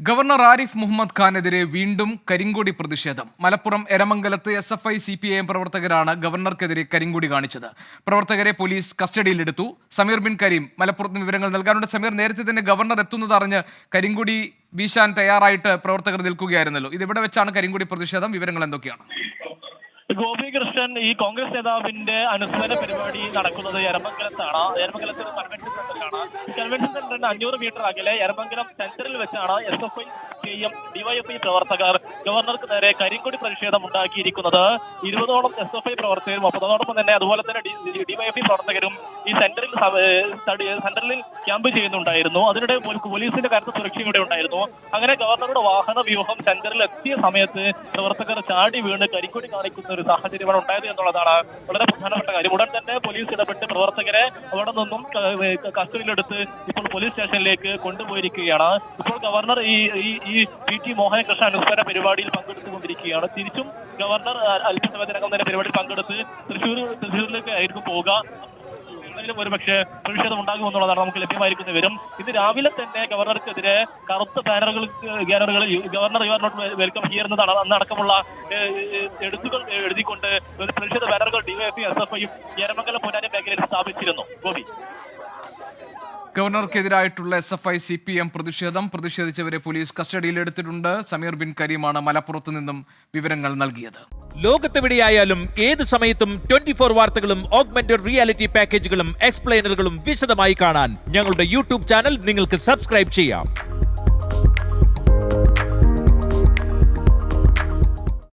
Governor Arif Muhammad ഖാനെതിരെ വീണ്ടും കരിങ്കൊടി പ്രതിഷേധം. മലപ്പുറം എരമംഗലത്ത് SFI CPIM പ്രവർത്തകരാണ് ഗവർണർക്കെതിരെ കരിങ്കൊടി കാണിച്ചത്. പ്രവർത്തകരെ പോലീസ് കസ്റ്റഡിയിലെടുത്തു. സമീർ ബിൻ കരീം മലപ്പുറത്ത് വിവരങ്ങൾ നൽകാനുണ്ട്. സമീർ, നേരത്തെ തന്നെ ഗവർണർ എത്തുന്നത് അറിഞ്ഞ് കരിങ്കൊടി വീശാൻ തയ്യാറായിട്ട് പ്രവർത്തകർ നിൽക്കുകയായിരുന്നല്ലോ. ഇതിവിടെ വെച്ചാണ് കരിങ്കൊടി പ്രതിഷേധം. വിവരങ്ങൾ എന്തൊക്കെയാണ്? ഗോപികൃഷ്ണൻ, ഈ കോൺഗ്രസ് നേതാവിന്റെ അനുസ്മരണ പരിപാടി നടക്കുന്നത് എരമംഗലത്താണ്. എരമംഗലത്ത് ഒരു കൺവെൻഷൻ സെന്ററിലാണ്. കൺവെൻഷൻ സെന്ററിന് 500 മീറ്റർ അകലെ എരമംഗലം സെന്ററിൽ വെച്ചാണ് SFI CPIM DYFI പ്രവർത്തകർ ഗവർണർക്ക് നേരെ കരിങ്കൊടി പ്രതിഷേധം ഉണ്ടാക്കിയിരിക്കുന്നത്. 20ഓളം SFI പ്രവർത്തകരും അതോടൊപ്പം തന്നെ അതുപോലെ തന്നെ DYFI പ്രവർത്തകരും ഈ സെന്ററിൽ ക്യാമ്പ് ചെയ്യുന്നുണ്ടായിരുന്നു. അതിനിടെ പോലീസിന്റെ കരുത്ത് സുരക്ഷയും കൂടെ ഉണ്ടായിരുന്നു. അങ്ങനെ ഗവർണറുടെ വാഹന വ്യൂഹം സെന്ററിൽ എത്തിയ സമയത്ത് പ്രവർത്തകർ ചാടി വീണ് കരിങ്കൊടി കാണിക്കുന്ന ഒരു സാഹചര്യമാണ് ഉണ്ടായത് എന്നുള്ളതാണ് വളരെ പ്രധാനപ്പെട്ട കാര്യം. ഉടൻ തന്നെ പോലീസ് ഇടപെട്ട് പ്രവർത്തകരെ അവിടെ നിന്നും കസ്റ്റഡിയിലെടുത്ത് ഇപ്പോൾ പോലീസ് സ്റ്റേഷനിലേക്ക് കൊണ്ടുപോയിരിക്കുകയാണ്. ഇപ്പോൾ ഗവർണർ ഈ PT മോഹനകൃഷ്ണൻ അനുസ്മരണ പരിപാടിയിൽ പങ്കെടുത്തുകൊണ്ടിരിക്കുകയാണ്. തിരിച്ചും ഗവർണർ അല്പസമയത്തിനകം തന്നെ പരിപാടിയിൽ പങ്കെടുത്ത് തൃശ്ശൂരിലേക്ക് ആയിരിക്കും പോവുക. ഒരുപക്ഷെ പ്രതിഷേധം ഉണ്ടാകുമെന്നുള്ളതാണ് നമുക്ക് ലഭ്യമായിരിക്കുന്ന വിവരം. ഇത് രാവിലെ തന്നെ ഗവർണർക്കെതിരെ കറുത്ത ബാനറുകൾ ഗവർണർ വെൽക്കം ഹിയർ എന്നതാണ് അന്നടക്കമുള്ള എഴുത്തുകൾ എഴുതിക്കൊണ്ട് പ്രതിഷേധ ബാനറുകൾ DYFI SFI എരമംഗലം പൊന്നാനി മേഖലയിൽ സ്ഥാപിച്ചിരുന്നു. ഗോപി, ഗവർണർക്കെതിരായിട്ടുള്ള SFI CPIM പ്രതിഷേധിച്ചവരെ പോലീസ് കസ്റ്റഡിയിലെടുത്തിട്ടുണ്ട്. സമീർ ബിൻ കരീമാണ് മലപ്പുറത്ത് നിന്നും വിവരങ്ങൾ നൽകിയത്. ലോകത്തെവിടെയായാലും ഏത് സമയത്തും 24 വാർത്തകളും ഓഗ്മെന്റഡ് റിയാലിറ്റി പാക്കേജുകളും എക്സ്പ്ലെയിനറുകളും വിശദമായി കാണാൻ ഞങ്ങളുടെ YouTube ചാനൽ നിങ്ങൾക്ക് സബ്സ്ക്രൈബ് ചെയ്യാം.